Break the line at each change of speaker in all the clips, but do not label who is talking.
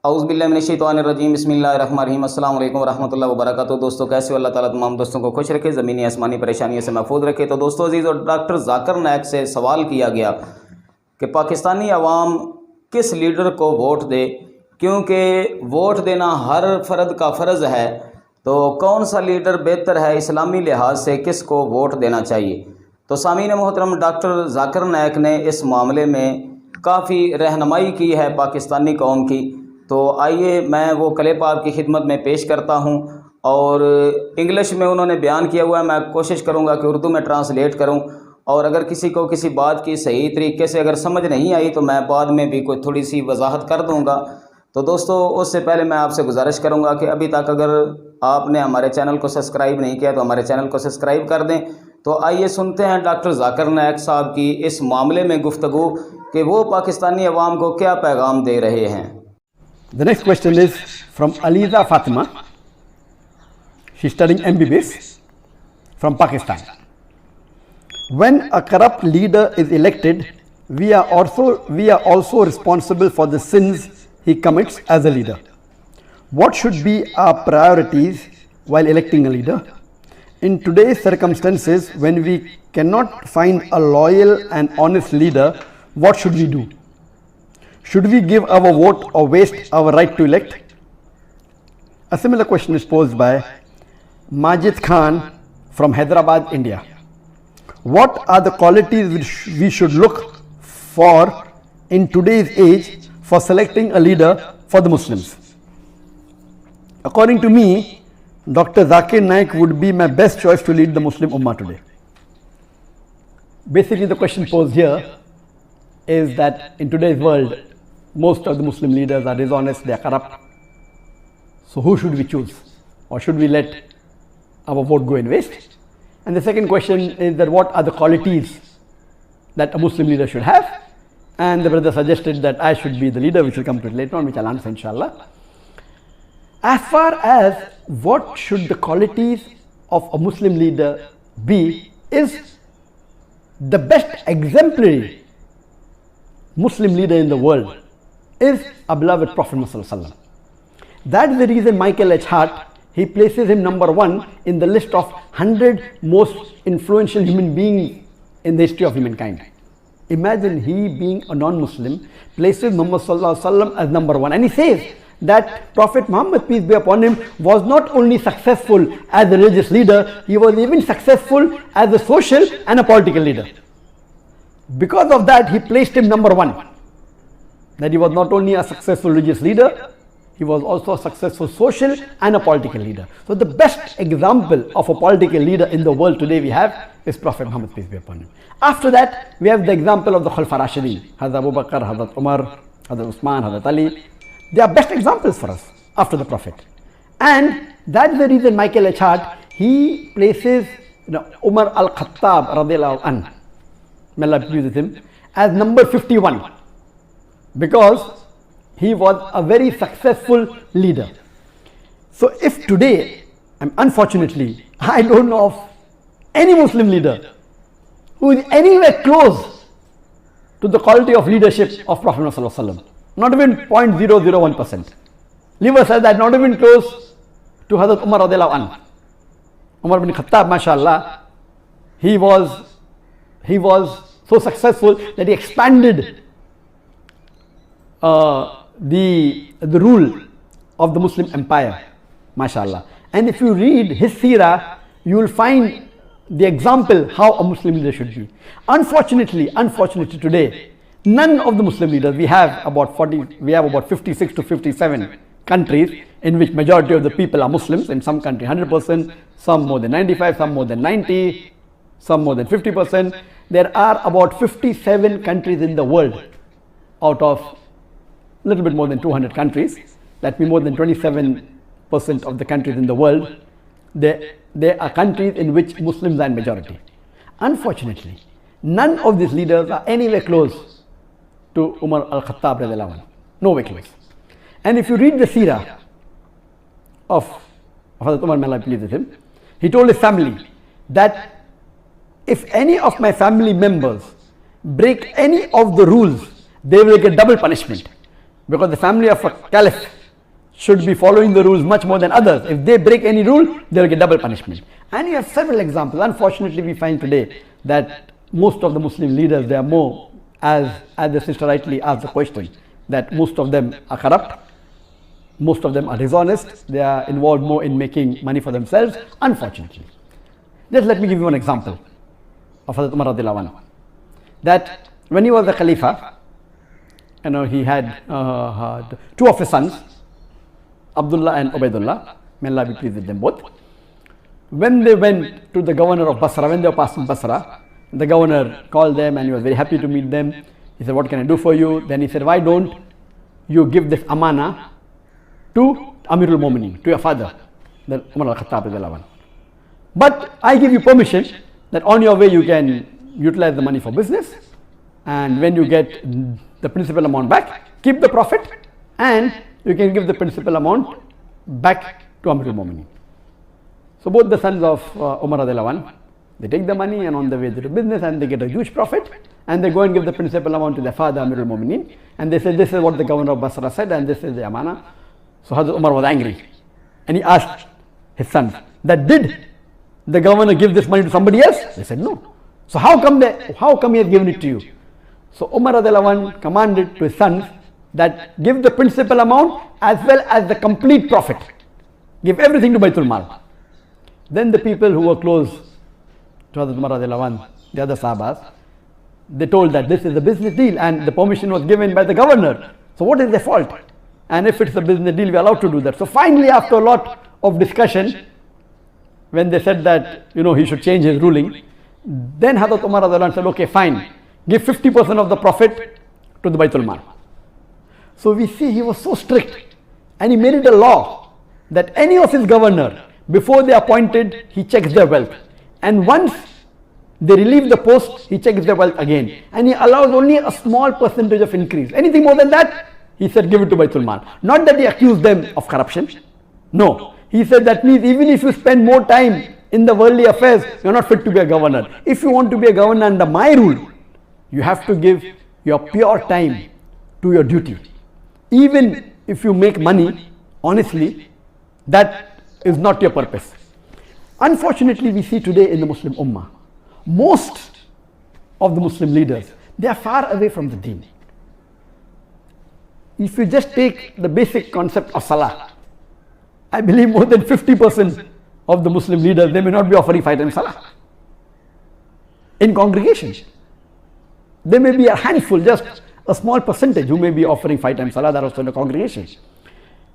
औज़ुबिल्लाहिमिनश्शैतानिर्रजीम बिस्मिल्लाहिर्रहमानिर्रहीम अस्सलाम वालेकुम वरहमतुल्लाहि वबरकातुहू। दोस्तों कैसे हो? अल्लाह ताला तमाम दोस्तों को खुश रखे, ज़मीनी आसमानी परेशानियों से महफूज रखे। तो दोस्तों अजीज़, और डॉक्टर ज़ाकिर नाइक से सवाल किया गया कि पाकिस्तानी अवाम किस लीडर को वोट दे, क्योंकि वोट देना हर फ़र्द का फ़र्ज़ है, तो कौन सा लीडर बेहतर है इस्लामी लिहाज से, किस को वोट देना चाहिए। तो सामीन मोहतरम, डॉक्टर ज़ाकिर नाइक ने इस मामले में काफ़ी रहनुमाई की है पाकिस्तानी कौम की। तो आइए मैं वो क्लिप आपकी खिदमत में पेश करता हूं, और इंग्लिश में उन्होंने बयान किया हुआ है। मैं कोशिश करूंगा कि उर्दू में ट्रांसलेट करूं, और अगर किसी को किसी बात की सही तरीके से अगर समझ नहीं आई तो मैं बाद में भी कोई थोड़ी सी वजाहत कर दूंगा। तो दोस्तों उससे पहले मैं आपसे गुजारिश करूंगा कि अभी तक अगर आपने हमारे चैनल को सब्सक्राइब नहीं किया तो हमारे चैनल को सब्सक्राइब कर दें। तो आइए सुनते हैं डॉक्टर ज़ाकिर नाइक साहब की इस मामले में गुफ्तगू कि वो पाकिस्तानी अवाम को क्या पैगाम दे रहे हैं।
The next question is from Aliza Fatima. She's studying MBBS from Pakistan. When a corrupt leader is elected, we are also responsible for the sins he commits as a leader. What should be our priorities while electing a leader? In today's circumstances, when we cannot find a loyal and honest leader, what should we do? Should we give our vote or waste our right to elect? A similar question is posed by Majid Khan from Hyderabad, India. What are the qualities which we should look for in today's age for selecting a leader for the Muslims? According to me, Dr. Zakir Naik would be my best choice to lead the Muslim Ummah today. Basically, the question posed here is that in today's world, most of the Muslim leaders are dishonest, they are corrupt. So who should we choose? Or should we let our vote go in waste? And the second question is that what are the qualities that a Muslim leader should have? And the brother suggested that I should be the leader, which will come to it later on, which I'll answer inshallah. As far as what should the qualities of a Muslim leader be, is the best exemplary Muslim leader in the world is our beloved Prophet Muhammad. That's the reason Michael H. Hart, he places him number 1 in the list of 100 most influential human beings in the history of humankind. Imagine he being a non-Muslim places Muhammad as number 1, and he says that Prophet Muhammad, peace be upon him, was not only successful as a religious leader, he was even successful as a social and a political leader. Because of that, he placed him number 1. That he was not only a successful religious leader, he was also a successful social and a political leader. So the best example of a political leader in the world today we have is Prophet Muhammad, peace be upon him. After that, we have the example of the Khulafa Rashidin, Hazrat Abu Bakr, Hazrat Umar, Hazrat Usman, Hazrat Ali. They are best examples for us after the Prophet. And that's the reason Michael H. Hart, he places Umar al-Khattab radiallahu anhu, may Allah be pleased with him, as number 51. Because he was a very successful leader. So if today, unfortunately, I don't know of any Muslim leader who is anywhere close to the quality of leadership of Prophet Muhammad, not even 0.001%. Leave aside that, not even close to Hazrat Umar radiallahu anhu. Umar bin Khattab, mashallah, he was so successful that he expanded the rule of the Muslim empire, mashallah. And if you read his seerah, you will find the example how a Muslim leader should be. Unfortunately today, none of the Muslim leaders, we have about 56 to 57 countries in which majority of the people are Muslims. In some country 100%, some more than 95, some more than 90, some more than 50%. There are about 57 countries in the world out of a little bit more than 200 countries. That means more than 27% of the countries in the world, there are countries in which Muslims are in majority. Unfortunately, none of these leaders are anywhere close to Umar al-Khattab radiallahu anhu. Nowhere close. And if you read the seerah of Hazrat Umar, may Allah be pleased with him, he told his family that if any of my family members break any of the rules, they will get double punishment. because the family of a caliph should be following the rules much more than others. If they break any rule, they will get double punishment. And you have several examples. Unfortunately, we find today that most of the Muslim leaders, they are more, as the sister rightly asked the question, that most of them are corrupt, most of them are dishonest, they are involved more in making money for themselves, unfortunately. Just let me give you one example of Hazrat Umar radiallahu anhu. That when he was the Khalifa, he had two of his sons, Abdullah and Ubaidullah, may Allah be pleased with them both. When they went to the governor of Basra, when they were passing Basra, the governor called them and he was very happy to meet them. He said, what can I do for you? Then he said, why don't you give this amana to Amirul Mu'minin, to your father, the Umar al-Khattab radiallahu anhu. But I give you permission that on your way you can utilize the money for business, and when you get the principal amount back, keep the profit and you can give the principal amount back to Amirul Mu'minin. So both the sons of Umar radiallahu anhu, they take the money and on the way they do business and they get a huge profit, and they go and give the principal amount to their father Amirul Mu'minin, and they say this is what the governor of Basra said and this is the amana. So Hazrat Umar was angry and he asked his sons that did the governor give this money to somebody else? They said no. So how come he has given it to you? So Umar radiallahu anhu commanded to his sons that give the principal amount as well as the complete profit. Give everything to Baitul Mal. Then the people who were close to Hazrat Umar radiallahu anhu, the other Sahabas, they told that this is a business deal and the permission was given by the governor. So what is their fault? And if it's a business deal, we are allowed to do that. So finally, after a lot of discussion, when they said that, he should change his ruling, then Hazrat Umar radiallahu anhu said, okay, fine, give 50% of the profit to the Baitul Mal. So we see he was so strict and he made it a law that any of his governor, before they appointed, he checks their wealth. And once they relieve the post, he checks their wealth again. And he allows only a small percentage of increase. Anything more than that, he said give it to Baitul Mal. Not that he accused them of corruption. No. He said that means even if you spend more time in the worldly affairs, you are not fit to be a governor. If you want to be a governor under my rule, you have to give your pure time to your duty. Even if you make money, honestly, that is not your purpose. Unfortunately, we see today in the Muslim Ummah, most of the Muslim leaders, they are far away from the deen. If you just take the basic concept of Salah, I believe more than 50% of the Muslim leaders, they may not be offering 5 times Salah in congregations. There may be a handful, just a small percentage who may be offering 5 times Salah, that also in a congregation.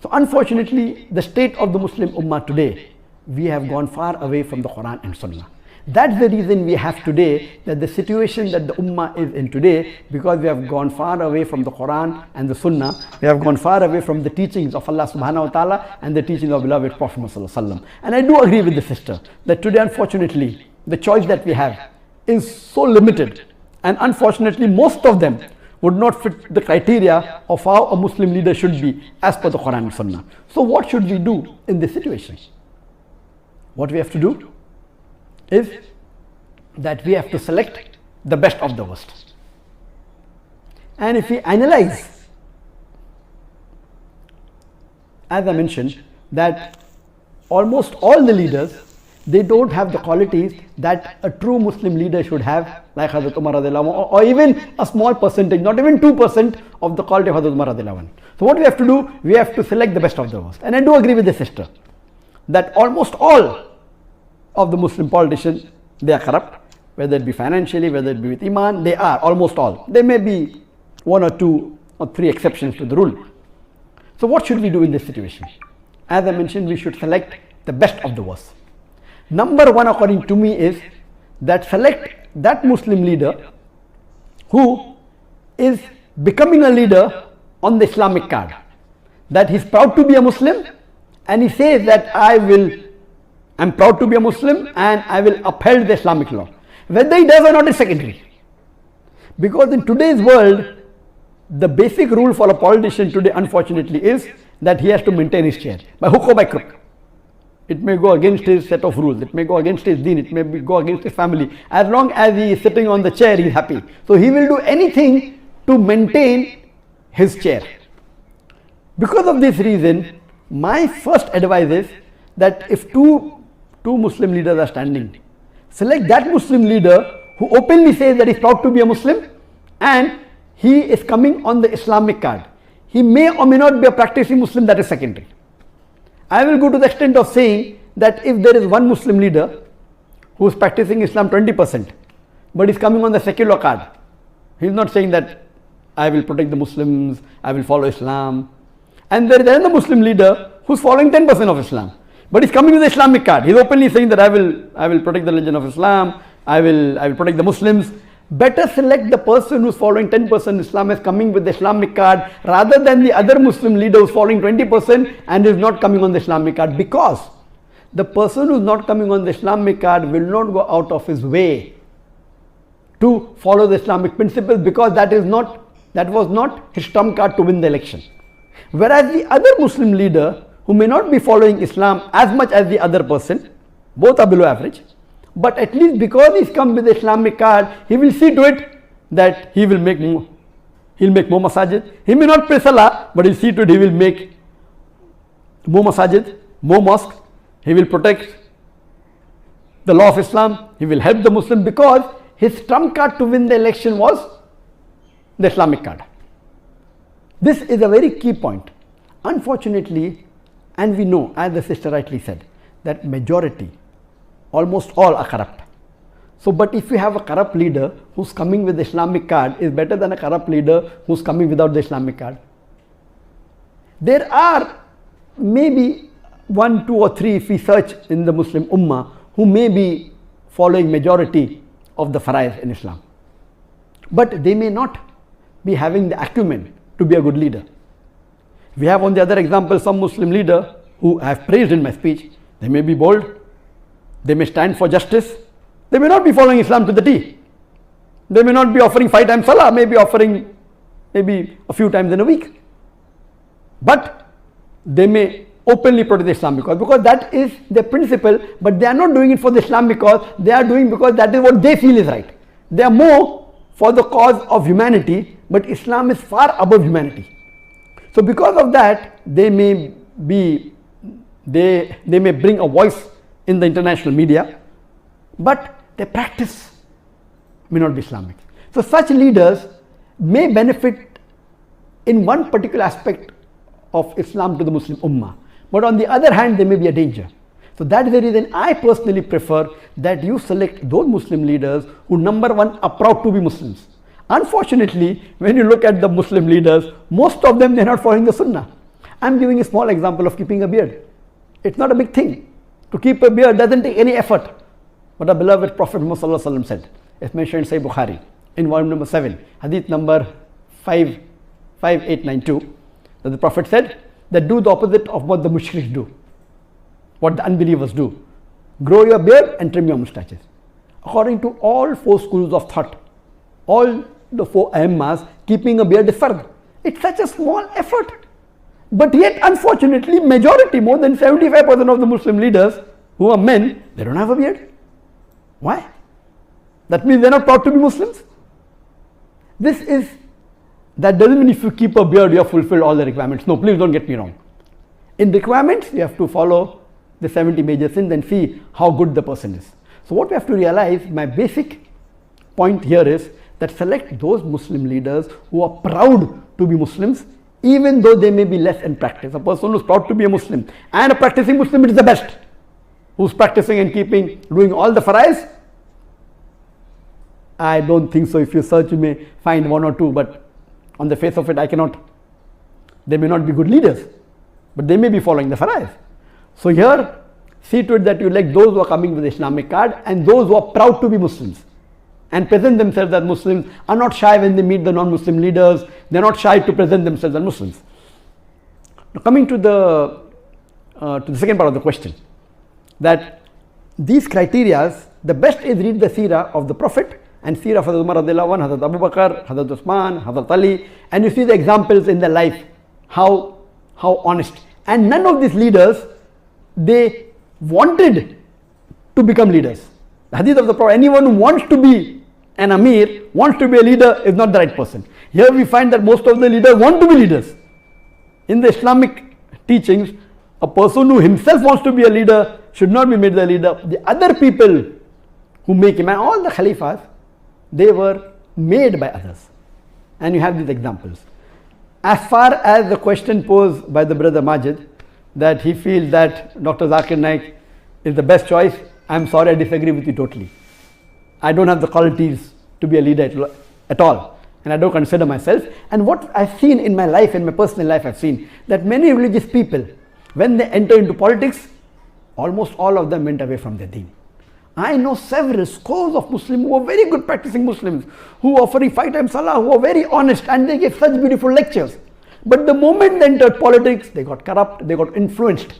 So unfortunately, the state of the Muslim Ummah today, we have gone far away from the Quran and Sunnah. That's the reason we have today, that the situation that the Ummah is in today, because we have gone far away from the Quran and the Sunnah, we have gone far away from the teachings of Allah subhanahu wa ta'ala and the teachings of beloved Prophet Muhammad sallallahu alaihi wasallam. And I do agree with the sister that today, unfortunately, the choice that we have is so limited, and unfortunately most of them would not fit the criteria of how a Muslim leader should be as per the Quran and Sunnah. So what should we do in this situation? What we have to do is that we have to select the best of the worst. And if we analyze, as I mentioned, that almost all the leaders, they don't have the qualities that a true Muslim leader should have, like Hazrat Umar radiallahu anhu, or even a small percentage, not even 2% of the quality of Hazrat Umar radiallahu anhu. So what we have to do, we have to select the best of the worst. And I do agree with the sister that almost all of the Muslim politicians, they are corrupt, whether it be financially, whether it be with Iman, they are, almost all. There may be 1 or 2 or 3 exceptions to the rule. So what should we do in this situation? As I mentioned, we should select the best of the worst. Number 1, according to me, is that select that Muslim leader who is becoming a leader on the Islamic card. That he's proud to be a Muslim and he says that I'm proud to be a Muslim and I will uphold the Islamic law. Whether he does or not is secondary. Because in today's world, the basic rule for a politician today, unfortunately, is that he has to maintain his chair by hook or by crook. It may go against his set of rules, it may go against his deen, it may go against his family. As long as he is sitting on the chair, he is happy. So he will do anything to maintain his chair. Because of this reason, my first advice is that if two Muslim leaders are standing, select that Muslim leader who openly says that he's proud to be a Muslim and he is coming on the Islamic card. He may or may not be a practicing Muslim, that is secondary. I will go to the extent of saying that if there is one Muslim leader who is practicing Islam 20%, but is coming on the secular card, he is not saying that I will protect the Muslims, I will follow Islam. And there is another Muslim leader who is following 10% of Islam, but is coming with the Islamic card. He is openly saying that I will protect the religion of Islam, I will protect the Muslims. Better select the person who is following 10% Islam as coming with the Islamic card rather than the other Muslim leader who is following 20% and is not coming on the Islamic card, because the person who is not coming on the Islamic card will not go out of his way to follow the Islamic principles, because that was not his trump card to win the election. Whereas the other Muslim leader who may not be following Islam as much as the other person, both are below average, but at least because he's come with the Islamic card, he will see to it that he'll make more masajid. He may not pray salah, but he'll see to it he will make more masajid, more mosques. He will protect the law of Islam. He will help the Muslim, because his trump card to win the election was the Islamic card. This is a very key point. Unfortunately, and we know, as the sister rightly said, that majority, almost all are corrupt. So, but if you have a corrupt leader who's coming with the Islamic card, is better than a corrupt leader who's coming without the Islamic card. There are maybe 1, 2 or 3, if we search in the Muslim Ummah, who may be following majority of the faraiz in Islam, but they may not be having the acumen to be a good leader. We have on the other example some Muslim leader who I have praised in my speech. They may be bold, they may stand for justice, they may not be following Islam to the T. They may not be offering 5 times salah, may be offering maybe a few times in a week, but they may openly protect the Islamic cause, because that is their principle, but they are not doing it for the Islamic cause, they are doing because that is what they feel is right. They are more for the cause of humanity, but Islam is far above humanity. So because of that, they may bring a voice in the international media, but their practice may not be Islamic. So such leaders may benefit in one particular aspect of Islam to the Muslim Ummah, but on the other hand, they may be a danger. So that is the reason I personally prefer that you select those Muslim leaders who, number one, are proud to be Muslims. Unfortunately, when you look at the Muslim leaders, most of them, they are not following the Sunnah. I am giving a small example of keeping a beard. It's not a big thing. To keep a beard doesn't take any effort. But our beloved Prophet Muhammad said, as mentioned in Sahih Bukhari, in volume number 7, hadith number 5892, that the Prophet said that do the opposite of what the mushriks do, what the unbelievers do. Grow your beard and trim your mustaches. According to all 4 schools of thought, all the 4 Aimmas, keeping a beard is fard. It's such a small effort. But yet, unfortunately, majority, more than 75% of the Muslim leaders who are men, they don't have a beard. Why? That means they're not proud to be Muslims. That doesn't mean if you keep a beard, you have fulfilled all the requirements. No, please don't get me wrong. In requirements, you have to follow the 70 major sins and see how good the person is. So what we have to realize, my basic point here is that select those Muslim leaders who are proud to be Muslims, even though they may be less in practice. A person who is proud to be a Muslim and a practicing Muslim, it is the best. Who's practicing and doing all the faraiz? I don't think so. If you search, you may find 1 or 2, but on the face of it, I cannot. They may not be good leaders, but they may be following the faraiz. So here, see to it that you elect those who are coming with the Islamic card and those who are proud to be Muslims and present themselves as Muslims, are not shy when they meet the non-Muslim leaders. They are not shy to present themselves as Muslims. Now coming to the second part of the question, that these criteria, the best is read the seerah of the Prophet and seerah of Hazrat Umar radiallahu anhu, Hazrat Abu Bakr, Hazrat Usman, Hazrat Ali, and you see the examples in their life, how honest. And none of these leaders, they wanted to become leaders. The hadith of the Prophet, anyone who wants to be an Amir, wants to be a leader, is not the right person. Here we find that most of the leaders want to be leaders. In the Islamic teachings, a person who himself wants to be a leader should not be made the leader. The other people who make him, and all the Khalifas, they were made by others. And you have these examples. As far as the question posed by the brother Majid, that he feels that Dr. Zakir Naik is the best choice, I'm sorry, I disagree with you totally. I don't have the qualities to be a leader at all, and I don't consider myself. And what I've seen in my life, in my personal life, I've seen that many religious people, when they enter into politics, almost all of them went away from their deen. I know several scores of Muslims who are very good practicing Muslims, who are offering 5 times salah, who are very honest, and they give such beautiful lectures. But the moment they entered politics, they got corrupt, they got influenced.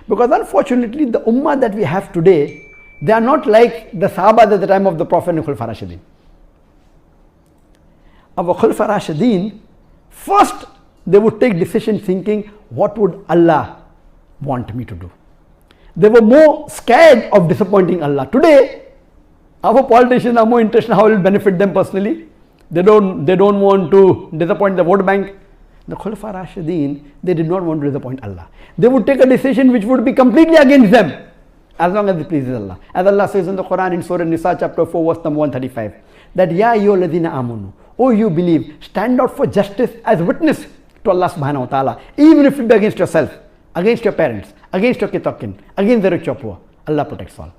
Because unfortunately, the ummah that we have today, they are not like the Sahaba at the time of the Prophet and Khulafa Rashidin. Our Khulafa Rashidin, first they would take decision thinking, what would Allah want me to do? They were more scared of disappointing Allah. Today, our politicians are more interested in how it will benefit them personally. They don't want to disappoint the vote bank. The Khulafa Rashidin, they did not want to disappoint Allah. They would take a decision which would be completely against them, as long as it pleases Allah. As Allah says in the Quran in Surah Nisa chapter 4 verse number 135, that Ya ayyuhalladhina amanu, oh you believe, stand out for justice as witness to Allah subhanahu wa ta'ala, even if it be against yourself, against your parents, against your kitakin, against the rich or poor. Allah protects all.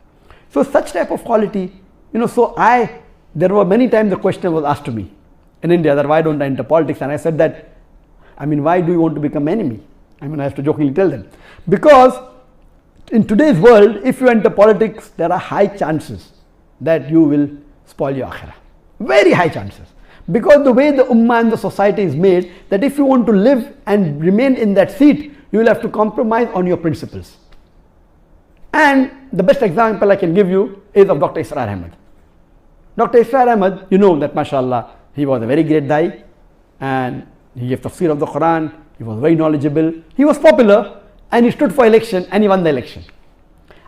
So such type of quality, there were many times the question was asked to me in India that why don't I enter politics, and I said that, why do you want to become enemy? I have to jokingly tell them. Because in today's world, if you enter politics, there are high chances that you will spoil your akhirah. Very high chances. Because the way the ummah and the society is made, that if you want to live and remain in that seat, you will have to compromise on your principles. And the best example I can give you is of Dr. Israr Ahmad. Dr. Israr Ahmad, you know that mashallah, he was a very great dai, and he gave tafsir of the Quran, he was very knowledgeable, he was popular, and he stood for election, and he won the election.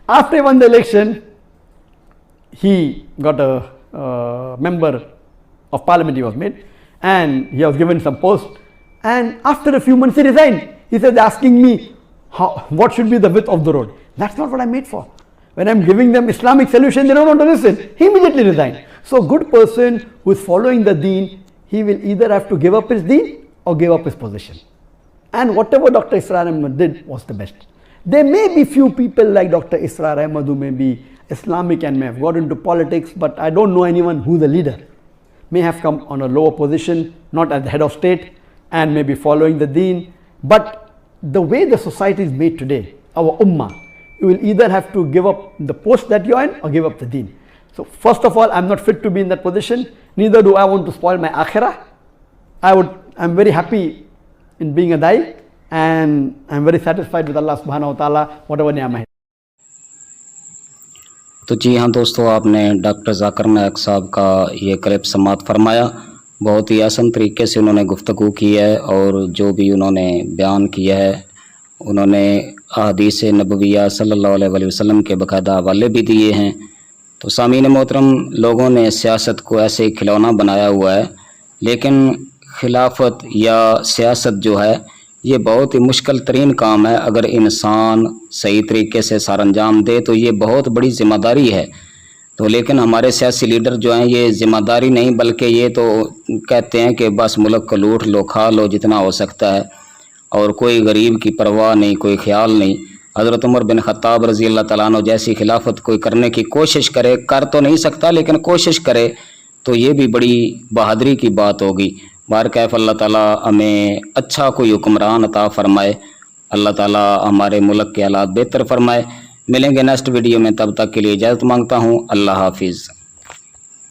After he won the election, he got a member of parliament, he was made, and he was given some post, and after a few months he resigned. He said, asking me, what should be the width of the road? That's not what I'm made for. When I'm giving them Islamic solution, they don't want to listen. He immediately resigned. So a good person who is following the deen, he will either have to give up his deen or give up his position. And whatever Dr. Israr Ahmad did was the best. There may be few people like Dr. Israr Ahmad who may be Islamic and may have got into politics, but I don't know anyone who's a leader. May have come on a lower position, not as the head of state, and may be following the deen. But the way the society is made today, our ummah, you will either have to give up the post that you're in or give up the deen. So first of all, I'm not fit to be in that position. Neither do I want to spoil my akhirah. I'm very happy in being a dai, and I'm very satisfied with Allah subhanahu wa ta'ala, whatever ni'mah है.
तो जी हाँ दोस्तों, आपने doctor Zakir Naik साहब का ये clip समाअत फरमाया। बहुत ही आसान तरीके से उन्होंने गुफ्तगू की है, और जो भी उन्होंने बयान किया है, उन्होंने अहदीस नबविया सल्लल्लाहु अलैहि वसल्लम के बाकायदा हवाले भी दिए हैं। तो सामीन मोहतरम, लोगों ने सियासत को ऐसे खिलौना बनाया हुआ है, लेकिन खिलाफत या सियासत जो है ये बहुत ही मुश्किल तरीन काम है। अगर इंसान सही तरीके से सरअंजाम दे तो ये बहुत बड़ी ज़िम्मेदारी है। तो लेकिन हमारे सियासी लीडर जो हैं, ये ज़िम्मेदारी नहीं बल्कि ये तो कहते हैं कि बस मुल्क को लूट लो, खा लो जितना हो सकता है, और कोई गरीब की परवाह नहीं, कोई ख्याल नहीं। हज़रत उमर बिन ख़त्ताब रज़ी अल्लाह तआला अन्हु जैसी खिलाफत कोई करने की कोशिश करे, कर तो नहीं सकता लेकिन कोशिश करे, तो ये भी बड़ी बहादुरी की बात होगी। बार कैफ अल्लाह ताला हमें अच्छा कोई हुक्मरान अता फ़रमाए, अल्लाह ताला हमारे मुल्क के हालात बेहतर फ़रमाए। मिलेंगे नेक्स्ट वीडियो में, तब तक के लिए इजाज़त मांगता हूँ। अल्लाह हाफिज़।